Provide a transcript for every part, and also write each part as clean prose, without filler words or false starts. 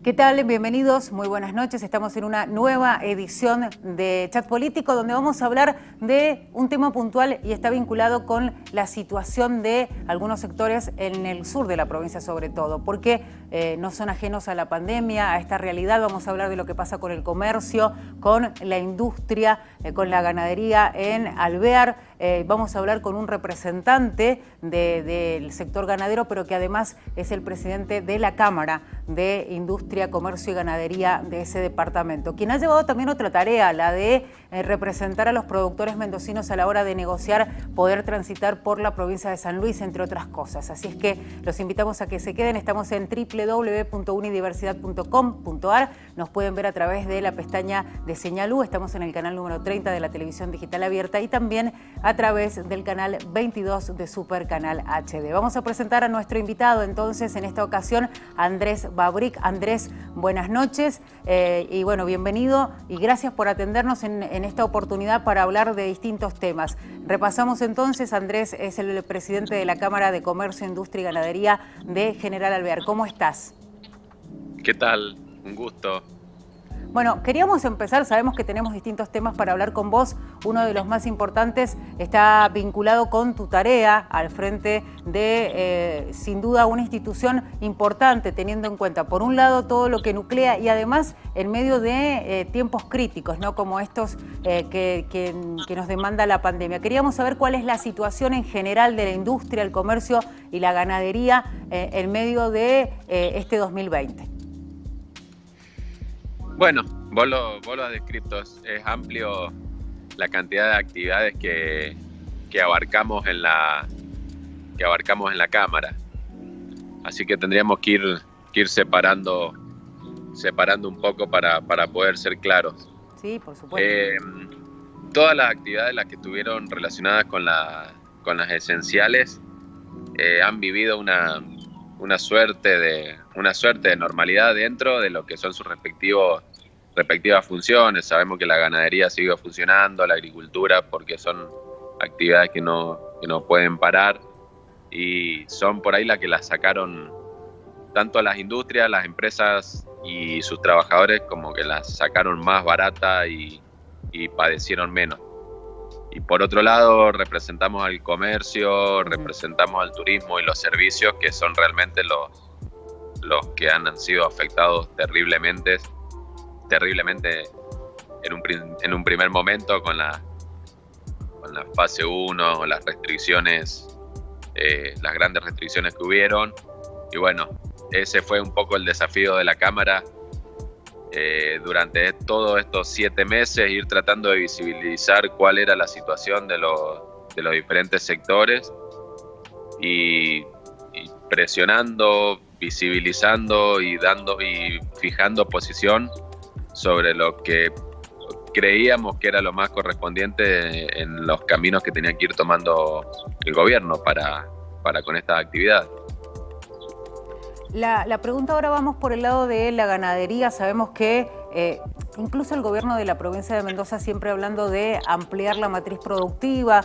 ¿Qué tal? Bienvenidos, muy buenas noches. Estamos en una nueva edición de Chat Político donde vamos a hablar de un tema puntual y está vinculado con la situación de algunos sectores en el sur de la provincia sobre todo, porque no son ajenos a la pandemia, a esta realidad. Vamos a hablar de lo que pasa con el comercio, con la industria, con la ganadería en Alvear. Vamos a hablar con un representante del sector ganadero, pero que además es el presidente de la Cámara de Industria, Comercio y Ganadería de ese departamento, quien ha llevado también otra tarea, la de representar a los productores mendocinos a la hora de negociar poder transitar por la provincia de San Luis, entre otras cosas. Así es que los invitamos a que se queden. Estamos en www.unidiversidad.com.ar. Nos pueden ver a través de la pestaña de Señal U. Estamos en el canal número 30 de la televisión digital abierta y también a través del canal 22 de Super Canal HD. Vamos a presentar a nuestro invitado entonces en esta ocasión, Andrés Babric. Andrés, buenas noches y bueno, bienvenido y gracias por atendernos en esta oportunidad para hablar de distintos temas. Repasamos entonces, Andrés es el presidente de la Cámara de Comercio, Industria y Ganadería de General Alvear. ¿Cómo estás? ¿Qué tal? Un gusto. Bueno, queríamos empezar, sabemos que tenemos distintos temas para hablar con vos. Uno de los más importantes está vinculado con tu tarea al frente de, sin duda, una institución importante, teniendo en cuenta, por un lado, todo lo que nuclea y además en medio de tiempos críticos, ¿no? Como estos que nos demanda la pandemia. Queríamos saber cuál es la situación en general de la industria, el comercio y la ganadería en medio de este 2020. Bueno, vos lo has descrito, es amplio la cantidad de actividades que abarcamos en la Cámara. Así que tendríamos que ir separando un poco para poder ser claros. Sí, por supuesto. Todas las actividades las que estuvieron relacionadas con las esenciales han vivido una suerte de normalidad dentro de lo que son sus respectivas funciones. Sabemos que la ganadería sigue funcionando, la agricultura, porque son actividades que no pueden parar y son por ahí las que las sacaron tanto a las industrias, las empresas y sus trabajadores, como que las sacaron más barata y padecieron menos. Y por otro lado representamos al comercio, representamos al turismo y los servicios, que son realmente los que han sido afectados terriblemente en un primer momento con la fase 1, las restricciones, las grandes restricciones que hubieron. Y bueno, ese fue un poco el desafío de la Cámara durante todos estos 7 meses, ir tratando de visibilizar cuál era la situación de los diferentes sectores y presionando, visibilizando y fijando posición sobre lo que creíamos que era lo más correspondiente en los caminos que tenía que ir tomando el gobierno para con esta actividad. La pregunta ahora vamos por el lado de la ganadería. Sabemos que incluso el gobierno de la provincia de Mendoza siempre hablando de ampliar la matriz productiva.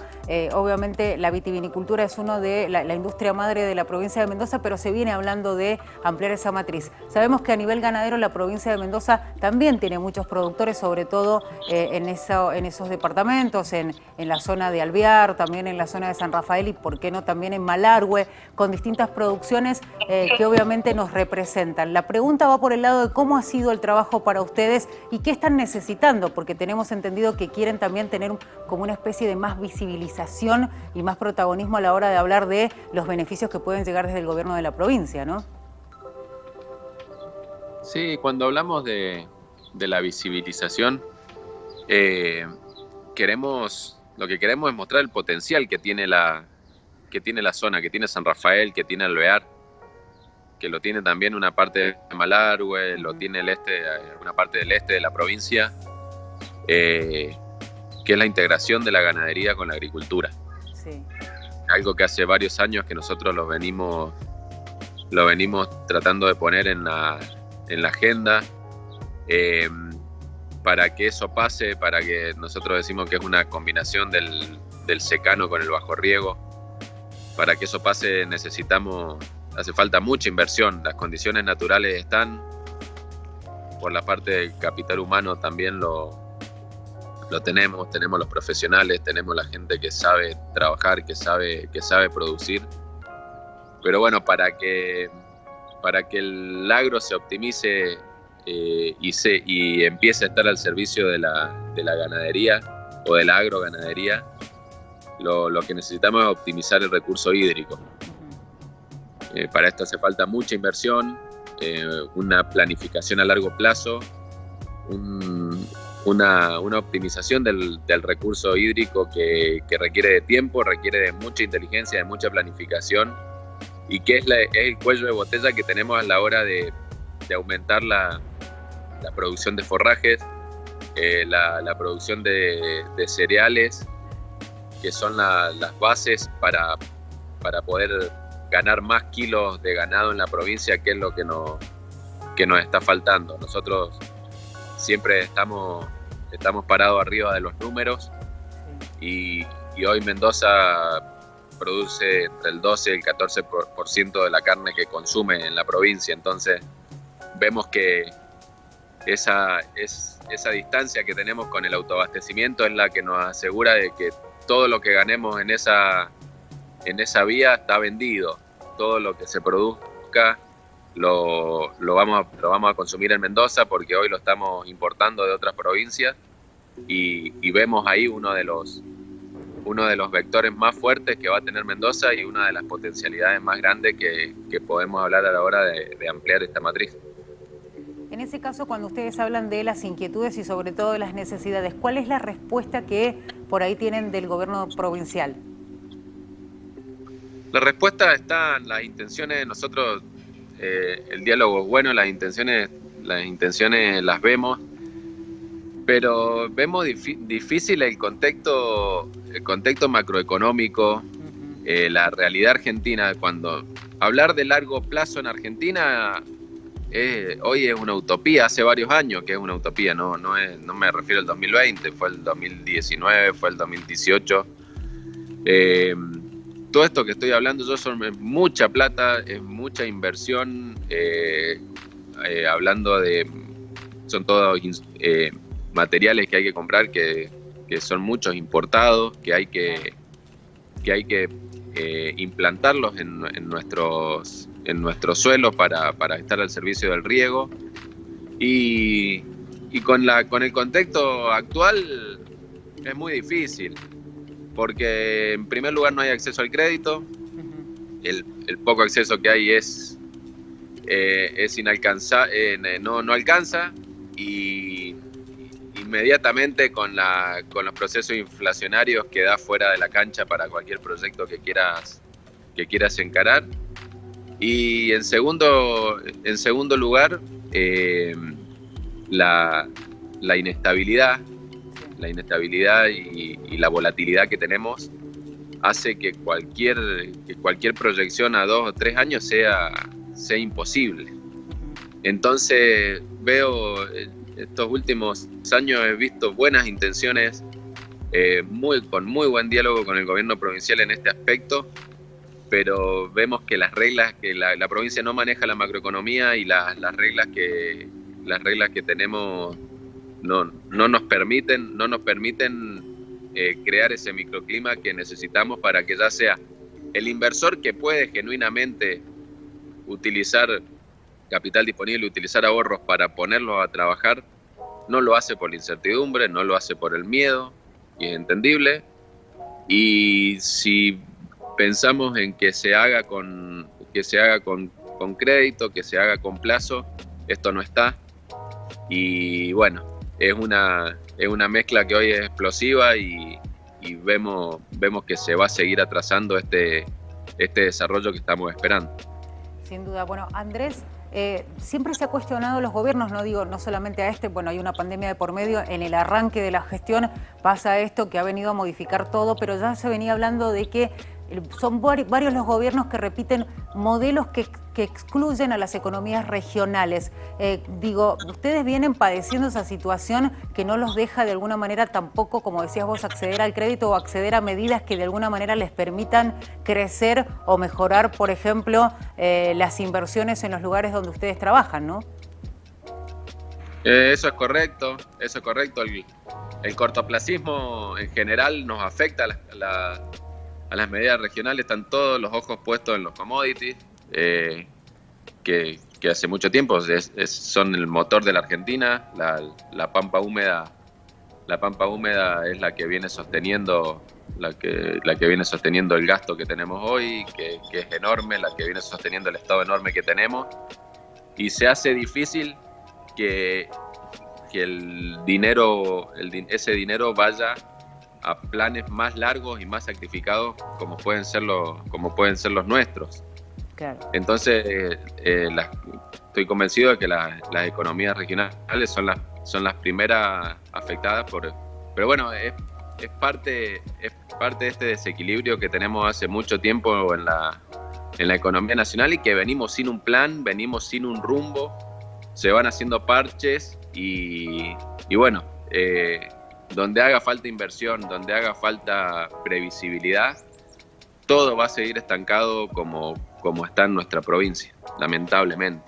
Obviamente la vitivinicultura es uno de la industria madre de la provincia de Mendoza, pero se viene hablando de ampliar esa matriz. Sabemos que a nivel ganadero la provincia de Mendoza también tiene muchos productores, sobre todo en esos departamentos, en la zona de Alvear, también en la zona de San Rafael y por qué no también en Malargüe, con distintas producciones que obviamente nos representan. La pregunta va por el lado de cómo ha sido el trabajo para ustedes y qué están necesitando, porque tenemos entendido que quieren también tener como una especie de más visibilización y más protagonismo a la hora de hablar de los beneficios que pueden llegar desde el gobierno de la provincia, ¿no? Sí, cuando hablamos de la visibilización, lo que queremos es mostrar el potencial que tiene la zona, que tiene San Rafael, que tiene Alvear, que lo tiene también una parte de Malargüe, lo tiene una parte del este de la provincia, que es la integración de la ganadería con la agricultura. Sí. Algo que hace varios años que nosotros lo venimos tratando de poner en la agenda, para que eso pase, para que nosotros decimos que es una combinación del secano con el bajo riego. Para que eso pase hace falta mucha inversión. Las condiciones naturales están, por la parte del capital humano también lo tenemos los profesionales, tenemos la gente que sabe trabajar, que sabe producir. Pero bueno, para que el agro se optimice y empiece a estar al servicio de la ganadería o de la agroganadería, lo que necesitamos es optimizar el recurso hídrico. Para esto hace falta mucha inversión, una planificación a largo plazo, una optimización del recurso hídrico que requiere de tiempo, requiere de mucha inteligencia, de mucha planificación, y que es el cuello de botella que tenemos a la hora de aumentar la producción de forrajes, la producción de cereales, que son las bases para poder ganar más kilos de ganado en la provincia, que es lo que nos está faltando. Nosotros siempre estamos parados arriba de los números, y hoy Mendoza produce entre el 12 y el 14% de la carne que consume en la provincia. Entonces vemos que esa distancia que tenemos con el autoabastecimiento es la que nos asegura de que todo lo que ganemos en esa vía está vendido. Todo lo que se produzca lo vamos a consumir en Mendoza, porque hoy lo estamos importando de otras provincias, y vemos ahí uno de los vectores más fuertes que va a tener Mendoza, y una de las potencialidades más grandes que podemos hablar a la hora de ampliar esta matriz. En ese caso, cuando ustedes hablan de las inquietudes y sobre todo de las necesidades, ¿cuál es la respuesta que por ahí tienen del gobierno provincial? La respuesta está en las intenciones de nosotros. El diálogo es bueno, las intenciones las vemos, pero vemos difícil el contexto macroeconómico, la realidad argentina. Cuando hablar de largo plazo en Argentina hoy es una utopía, hace varios años que es una utopía, no me refiero al 2020, fue el 2019, fue el 2018. Todo esto que estoy hablando yo es mucha plata, es mucha inversión, son todos materiales que hay que comprar, que son muchos importados, que hay que implantarlos en nuestros suelos para estar al servicio del riego. Y con el contexto actual es muy difícil, porque en primer lugar no hay acceso al crédito, el poco acceso que hay es inalcanzable, no alcanza, y inmediatamente con los procesos inflacionarios queda fuera de la cancha para cualquier proyecto que quieras encarar. Y en segundo lugar, la inestabilidad y la volatilidad que tenemos hace que cualquier proyección a 2 o 3 años sea imposible. Entonces veo, estos últimos años he visto buenas intenciones, con muy buen diálogo con el gobierno provincial en este aspecto, pero vemos que las reglas, que la provincia no maneja la macroeconomía, y las reglas que tenemos no nos permiten crear ese microclima que necesitamos para que ya sea el inversor que puede genuinamente utilizar capital disponible, utilizar ahorros para ponerlos a trabajar, no lo hace por la incertidumbre, no lo hace por el miedo, y es entendible. Y si pensamos en que se haga con crédito, que se haga con plazo, esto no está. Y bueno, es una mezcla que hoy es explosiva, y vemos que se va a seguir atrasando este desarrollo que estamos esperando. Sin duda. Bueno, Andrés, siempre se ha cuestionado los gobiernos, no solamente a este, bueno, hay una pandemia de por medio, en el arranque de la gestión pasa esto que ha venido a modificar todo, pero ya se venía hablando de que son varios los gobiernos que repiten modelos que excluyen a las economías regionales. Ustedes vienen padeciendo esa situación que no los deja de alguna manera tampoco, como decías vos, acceder al crédito o acceder a medidas que de alguna manera les permitan crecer o mejorar, por ejemplo, las inversiones en los lugares donde ustedes trabajan, ¿no? Eso es correcto, eso es correcto. El cortoplacismo en general nos afecta a las medidas regionales, están todos los ojos puestos en los commodities, que hace mucho tiempo son el motor de la Argentina. La pampa húmeda es la que viene sosteniendo viene sosteniendo el gasto que tenemos hoy, que es enorme, la que viene sosteniendo el estado enorme que tenemos, y se hace difícil que ese dinero vaya a planes más largos y más sacrificados como pueden ser los nuestros. Claro. Entonces, estoy convencido de que las economías regionales son las primeras afectadas pero bueno, es parte de este desequilibrio que tenemos hace mucho tiempo en la economía nacional, y que venimos sin un plan, venimos sin un rumbo, se van haciendo parches y bueno, donde haga falta inversión, donde haga falta previsibilidad, todo va a seguir estancado como está en nuestra provincia, lamentablemente.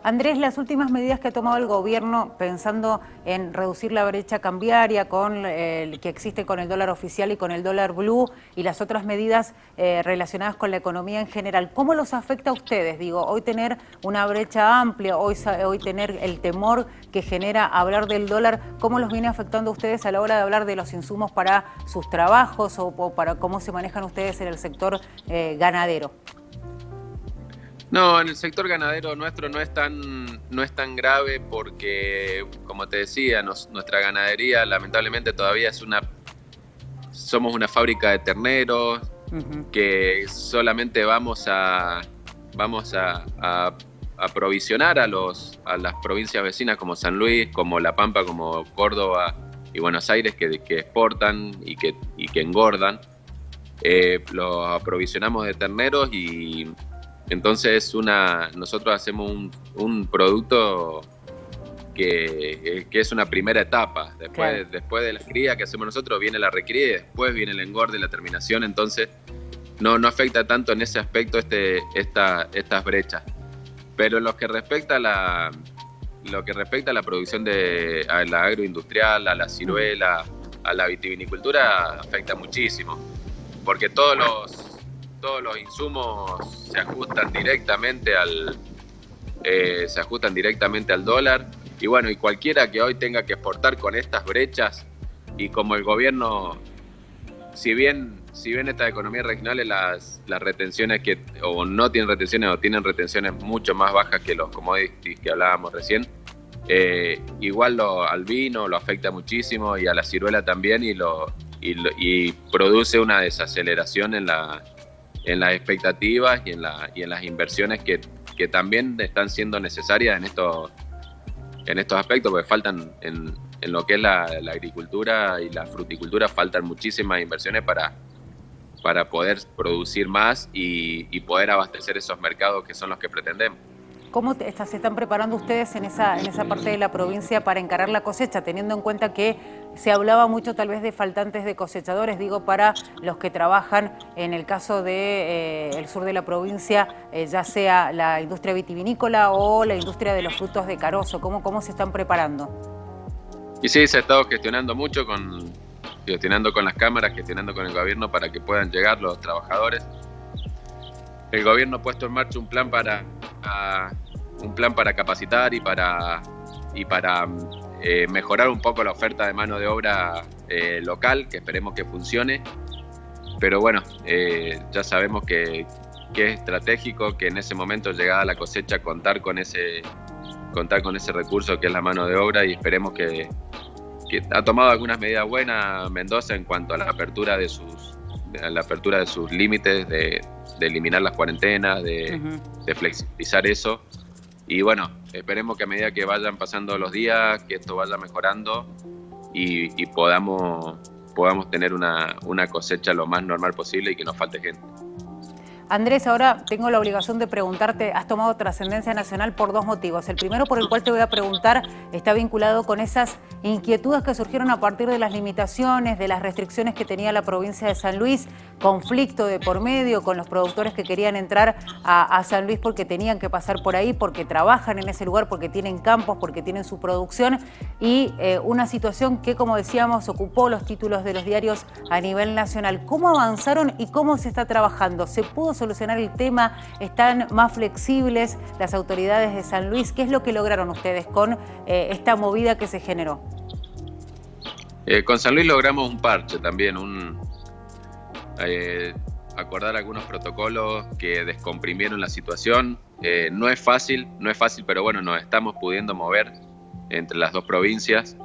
Andrés, las últimas medidas que ha tomado el gobierno pensando en reducir la brecha cambiaria que existe con el dólar oficial y con el dólar blue, y las otras medidas relacionadas con la economía en general, ¿cómo los afecta a ustedes? Digo, hoy tener una brecha amplia, hoy tener el temor que genera hablar del dólar, ¿cómo los viene afectando a ustedes a la hora de hablar de los insumos para sus trabajos o para cómo se manejan ustedes en el sector ganadero? No, en el sector ganadero nuestro no es tan grave porque, como te decía, nuestra ganadería lamentablemente todavía somos una fábrica de terneros, que solamente vamos a aprovisionar a las provincias vecinas como San Luis, como La Pampa, como Córdoba y Buenos Aires, que exportan y que engordan. Los aprovisionamos de terneros, y entonces nosotros hacemos un producto que es una primera etapa. Después de la cría que hacemos nosotros viene la recría, y después viene el engorde y la terminación. Entonces no afecta tanto en ese aspecto estas brechas. Pero lo que respecta a la producción a la agroindustrial, a la ciruela, a la vitivinicultura, afecta muchísimo, porque todos los insumos se ajustan directamente al dólar, y bueno, y cualquiera que hoy tenga que exportar con estas brechas, y como el gobierno, si bien estas economías regionales las retenciones o no tienen retenciones o tienen retenciones mucho más bajas que los commodities que hablábamos recién, igual al vino lo afecta muchísimo, y a la ciruela también, y produce una desaceleración en las expectativas y en las inversiones que también están siendo necesarias en estos aspectos, porque faltan en lo que es la agricultura y la fruticultura, faltan muchísimas inversiones para poder producir más y poder abastecer esos mercados que son los que pretendemos. ¿Cómo se están preparando ustedes en esa parte de la provincia para encarar la cosecha, teniendo en cuenta que se hablaba mucho tal vez de faltantes de cosechadores, digo, para los que trabajan en el caso del sur de la provincia, ya sea la industria vitivinícola o la industria de los frutos de carozo? ¿Cómo se están preparando? Y sí, se ha estado gestionando mucho, gestionando con las cámaras, gestionando con el gobierno para que puedan llegar los trabajadores. El gobierno ha puesto en marcha un plan para capacitar y para mejorar un poco la oferta de mano de obra local, que esperemos que funcione. Pero bueno, ya sabemos que es estratégico que en ese momento, llegada la cosecha, contar con ese recurso que es la mano de obra, y esperemos que ha tomado algunas medidas buenas Mendoza en cuanto a la apertura de sus límites, de eliminar las cuarentenas, de flexibilizar eso. Y bueno, esperemos que a medida que vayan pasando los días, que esto vaya mejorando y podamos tener una cosecha lo más normal posible y que no falte gente. Andrés, ahora tengo la obligación de preguntarte, has tomado trascendencia nacional por dos motivos. El primero por el cual te voy a preguntar está vinculado con esas inquietudes que surgieron a partir de las limitaciones, de las restricciones que tenía la provincia de San Luis, conflicto de por medio con los productores que querían entrar a San Luis porque tenían que pasar por ahí, porque trabajan en ese lugar, porque tienen campos, porque tienen su producción y una situación que, como decíamos, ocupó los títulos de los diarios a nivel nacional. ¿Cómo avanzaron y cómo se está trabajando? ¿Se pudo solucionar el tema? ¿Están más flexibles las autoridades de San Luis? ¿Qué es lo que lograron ustedes con esta movida que se generó? Con San Luis logramos un parche también, acordar algunos protocolos que descomprimieron la situación. No es fácil, pero bueno, nos estamos pudiendo mover entre las dos provincias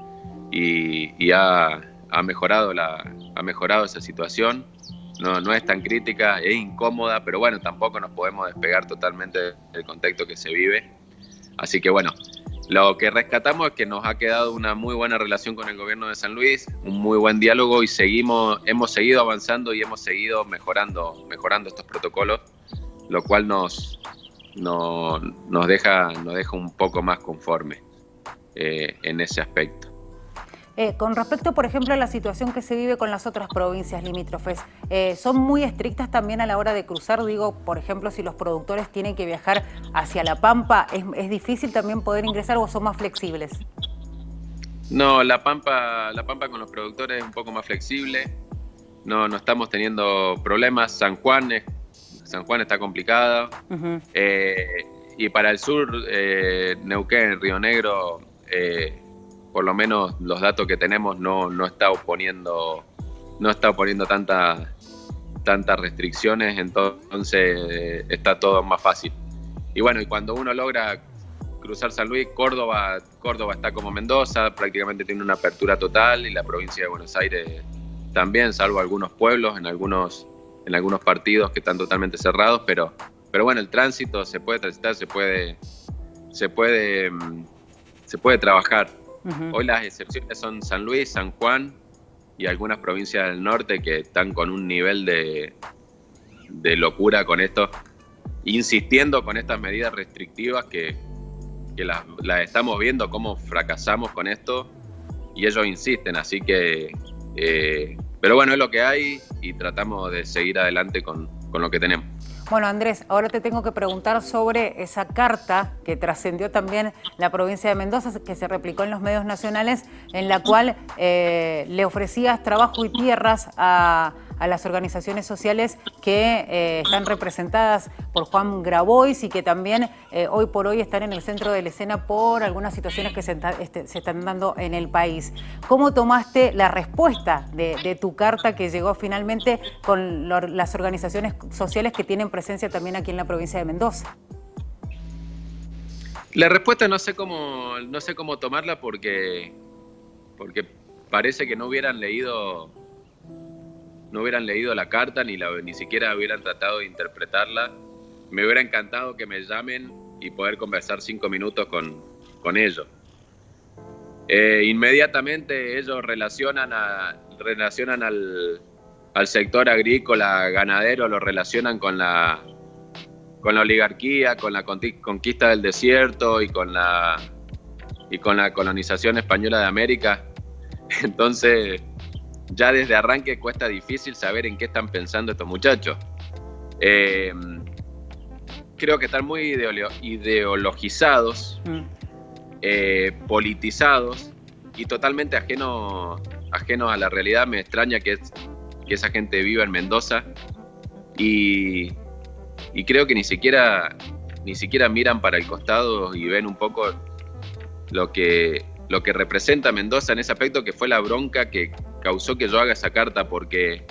y ha mejorado esa situación. No es tan crítica, es incómoda, pero bueno, tampoco nos podemos despegar totalmente del contexto que se vive. Así que bueno, lo que rescatamos es que nos ha quedado una muy buena relación con el gobierno de San Luis, un muy buen diálogo y hemos seguido avanzando y hemos seguido mejorando estos protocolos, lo cual nos deja un poco más conforme en ese aspecto. Con respecto, por ejemplo, a la situación que se vive con las otras provincias limítrofes, ¿son muy estrictas también a la hora de cruzar? Digo, por ejemplo, si los productores tienen que viajar hacia La Pampa, ¿es difícil también poder ingresar o son más flexibles? No, La Pampa con los productores es un poco más flexible, no estamos teniendo problemas. San Juan está complicado. Uh-huh. Y para el sur, Neuquén, Río Negro, por lo menos los datos que tenemos no está oponiendo tantas restricciones, entonces está todo más fácil. Y bueno, y cuando uno logra cruzar San Luis, Córdoba está como Mendoza, prácticamente tiene una apertura total, y la provincia de Buenos Aires también, salvo algunos pueblos, en algunos partidos que están totalmente cerrados, pero bueno, el tránsito se puede transitar, se puede trabajar. Uh-huh. Hoy las excepciones son San Luis, San Juan y algunas provincias del norte que están con un nivel de locura con esto, insistiendo con estas medidas restrictivas que las estamos viendo cómo fracasamos con esto y ellos insisten, así que pero bueno, es lo que hay y tratamos de seguir adelante con lo que tenemos. Bueno, Andrés, ahora te tengo que preguntar sobre esa carta que trascendió también la provincia de Mendoza, que se replicó en los medios nacionales, en la cual le ofrecías trabajo y tierras a las organizaciones sociales que están representadas por Juan Grabois y que también hoy por hoy están en el centro de la escena por algunas situaciones que se están dando en el país. ¿Cómo tomaste la respuesta de tu carta que llegó finalmente con las organizaciones sociales que tienen presencia también aquí en la provincia de Mendoza? La respuesta no sé cómo tomarla porque parece que no hubieran leído la carta ni siquiera hubieran tratado de interpretarla. Me hubiera encantado que me llamen y poder conversar 5 minutos con ellos. Inmediatamente ellos relacionan al sector agrícola, ganadero, lo relacionan con la oligarquía, con la conquista del desierto y con la colonización española de América. Entonces, ya desde arranque cuesta difícil saber en qué están pensando estos muchachos. Creo que están muy ideologizados, politizados y totalmente ajenos a la realidad. Me extraña que esa gente viva en Mendoza y creo que ni siquiera miran para el costado y ven un poco lo que representa Mendoza en ese aspecto, que fue la bronca que causó que yo haga esa carta, porque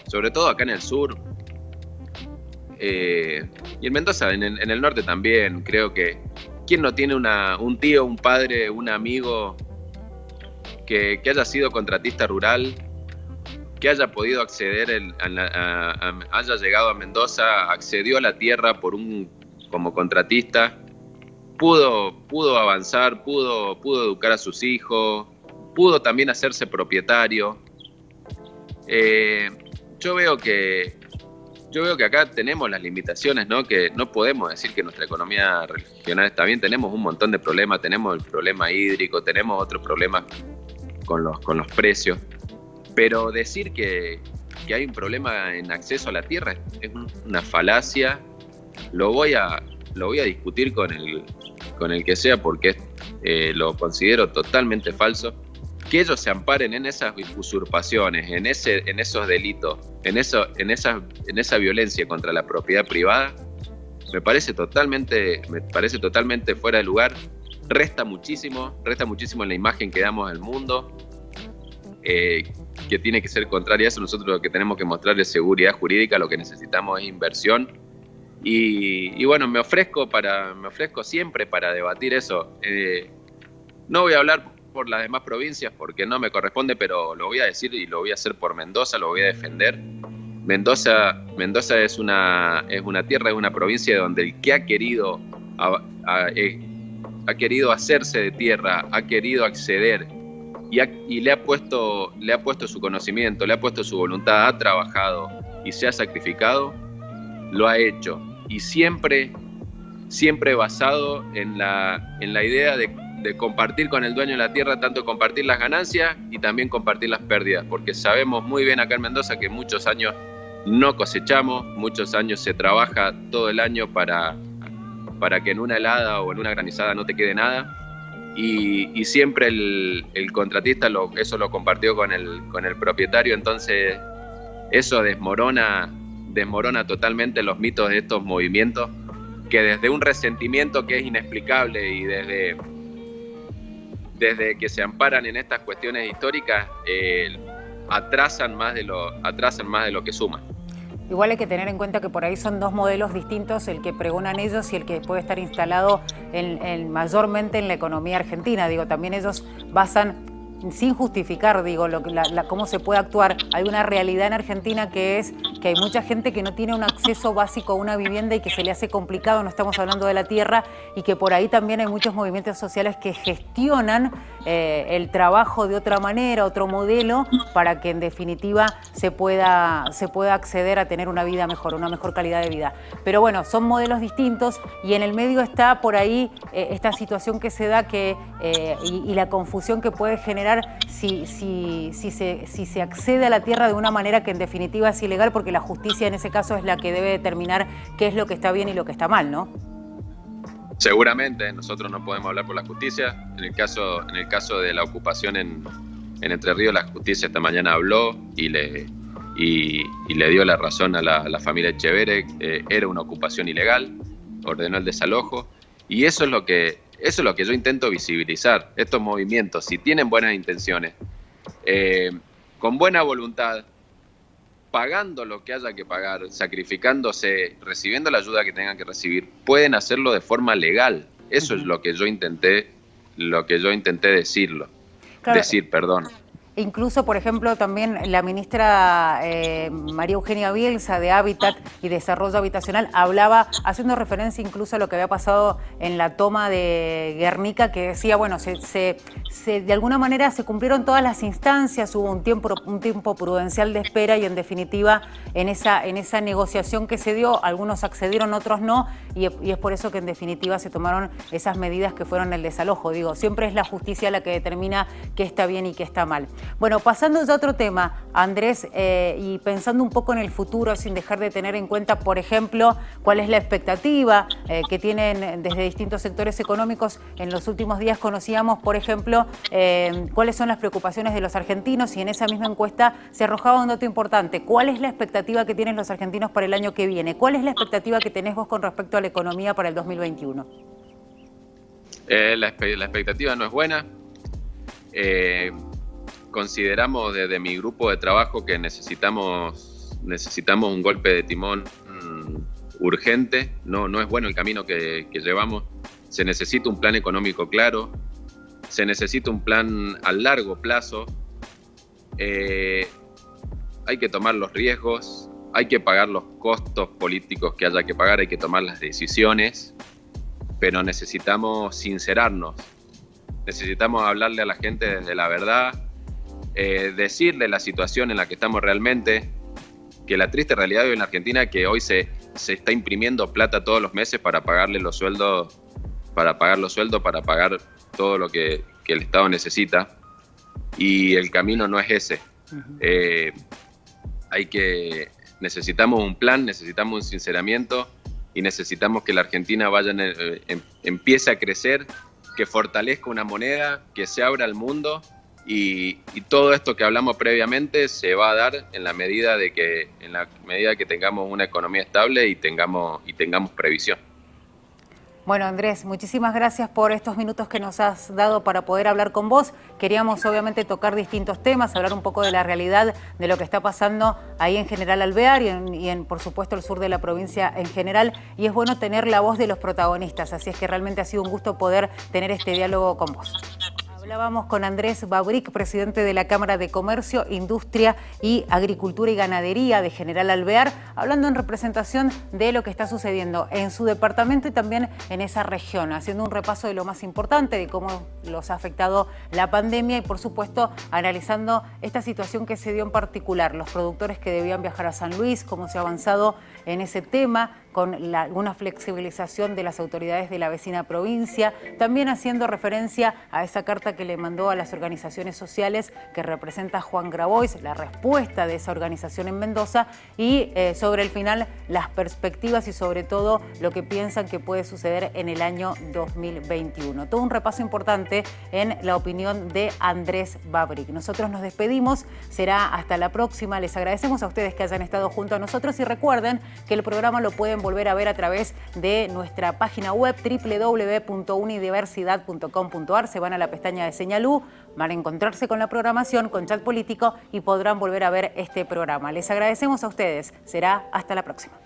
sobre todo acá en el sur y en Mendoza, en el norte también, creo que ¿quién no tiene un tío, un padre, un amigo que haya sido contratista rural, que haya podido acceder, haya llegado a Mendoza, accedió a la tierra como contratista, pudo avanzar, pudo educar a sus hijos, pudo también hacerse propietario? Yo veo que yo veo que acá tenemos las limitaciones, ¿no? Que no podemos decir que nuestra economía regional está bien, tenemos un montón de problemas, tenemos el problema hídrico, tenemos otros problemas con los precios, pero decir que hay un problema en acceso a la tierra es una falacia. Lo voy a discutir con el que sea, porque lo considero totalmente falso. Que ellos se amparen en esas usurpaciones, en esos delitos, en esa violencia contra la propiedad privada, me parece totalmente fuera de lugar. Resta muchísimo en la imagen que damos al mundo, que tiene que ser contraria a eso. Nosotros lo que tenemos que mostrar es seguridad jurídica, lo que necesitamos es inversión. Y bueno, me ofrezco siempre para debatir eso. No voy a hablar por las demás provincias porque no me corresponde, pero lo voy a decir y lo voy a hacer por Mendoza, lo voy a defender. Mendoza es una tierra, es una provincia donde el que ha querido hacerse de tierra, ha querido acceder y le ha puesto su conocimiento, le ha puesto su voluntad, ha trabajado y se ha sacrificado, lo ha hecho. Y siempre basado en la idea de compartir con el dueño de la tierra, tanto compartir las ganancias y también compartir las pérdidas, porque sabemos muy bien acá en Mendoza que muchos años no cosechamos, muchos años se trabaja todo el año para que en una helada o en una granizada no te quede nada, y siempre el contratista eso lo compartió con el propietario. Entonces eso desmorona totalmente los mitos de estos movimientos, que desde un resentimiento que es inexplicable y desde que se amparan en estas cuestiones históricas, atrasan más de lo que suman. Igual hay que tener en cuenta que por ahí son dos modelos distintos, el que pregonan ellos y el que puede estar instalado mayormente en la economía argentina. Digo, también ellos basan, sin justificar, digo, cómo se puede actuar. Hay una realidad en Argentina que es que hay mucha gente que no tiene un acceso básico a una vivienda y que se le hace complicado, no estamos hablando de la tierra, y que por ahí también hay muchos movimientos sociales que gestionan el trabajo de otra manera, otro modelo, para que en definitiva se pueda acceder a tener una vida mejor, una mejor calidad de vida. Pero bueno, son modelos distintos y en el medio está por ahí esta situación que se da y la confusión que puede generar si se accede a la tierra de una manera que en definitiva es ilegal, porque la justicia en ese caso es la que debe determinar qué es lo que está bien y lo que está mal, ¿no? Seguramente, nosotros no podemos hablar por la justicia. En el caso de la ocupación en Entre Ríos, la justicia esta mañana habló y le dio la razón a la familia Echeverre. Era una ocupación ilegal, ordenó el desalojo, y eso es lo que yo intento visibilizar. Estos movimientos, si tienen buenas intenciones, con buena voluntad, pagando lo que haya que pagar, sacrificándose, recibiendo la ayuda que tengan que recibir, pueden hacerlo de forma legal. Eso es lo que yo intenté decir. Incluso, por ejemplo, también la ministra María Eugenia Bielsa de Hábitat y Desarrollo Habitacional hablaba, haciendo referencia incluso a lo que había pasado en la toma de Guernica, que decía, bueno, de alguna manera se cumplieron todas las instancias, hubo un tiempo prudencial de espera y en definitiva en esa negociación que se dio, algunos accedieron, otros no, y es por eso que en definitiva se tomaron esas medidas que fueron el desalojo. Digo, siempre es la justicia la que determina qué está bien y qué está mal. Bueno, pasando ya a otro tema, Andrés, y pensando un poco en el futuro, sin dejar de tener en cuenta, por ejemplo, cuál es la expectativa que tienen desde distintos sectores económicos. En los últimos días conocíamos, por ejemplo, cuáles son las preocupaciones de los argentinos, y en esa misma encuesta se arrojaba un dato importante. ¿Cuál es la expectativa que tienen los argentinos para el año que viene? ¿Cuál es la expectativa que tenés vos con respecto a la economía para el 2021? La expectativa no es buena. Consideramos desde mi grupo de trabajo que necesitamos un golpe de timón urgente. No es bueno el camino que llevamos. Se necesita un plan económico claro, se necesita un plan a largo plazo. Hay que tomar los riesgos, hay que pagar los costos políticos que haya que pagar, hay que tomar las decisiones, pero necesitamos sincerarnos, necesitamos hablarle a la gente desde la verdad, decirle la situación en la que estamos realmente, la triste realidad hoy en la Argentina es que hoy se está imprimiendo plata todos los meses para pagarle los sueldos, para pagar todo lo que el Estado necesita, y el camino no es ese. Necesitamos un plan, necesitamos un sinceramiento y necesitamos que la Argentina empiece a crecer, que fortalezca una moneda, que se abra al mundo, y todo esto que hablamos previamente se va a dar en la medida que tengamos una economía estable y tengamos previsión. Bueno, Andrés, muchísimas gracias por estos minutos que nos has dado para poder hablar con vos. Queríamos obviamente tocar distintos temas, hablar un poco de la realidad de lo que está pasando ahí en General Alvear y en por supuesto el sur de la provincia en general. Y es bueno tener la voz de los protagonistas, así es que realmente ha sido un gusto poder tener este diálogo con vos. Hablábamos con Andrés Babric, presidente de la Cámara de Comercio, Industria y Agricultura y Ganadería de General Alvear, hablando en representación de lo que está sucediendo en su departamento y también en esa región, haciendo un repaso de lo más importante, de cómo los ha afectado la pandemia y, por supuesto, analizando esta situación que se dio en particular, los productores que debían viajar a San Luis, cómo se ha avanzado en ese tema, con alguna flexibilización de las autoridades de la vecina provincia, también haciendo referencia a esa carta que le mandó a las organizaciones sociales que representa Juan Grabois, la respuesta de esa organización en Mendoza y sobre el final las perspectivas y sobre todo lo que piensan que puede suceder en el año 2021. Todo un repaso importante en la opinión de Andrés Babric. Nosotros nos despedimos, será hasta la próxima. Les agradecemos a ustedes que hayan estado junto a nosotros y recuerden que el programa lo pueden volver a ver a través de nuestra página web www.unidiversidad.com.ar. Se van a la pestaña de Señal U, van a encontrarse con la programación, con Chat Político y podrán volver a ver este programa. Les agradecemos a ustedes. Será hasta la próxima.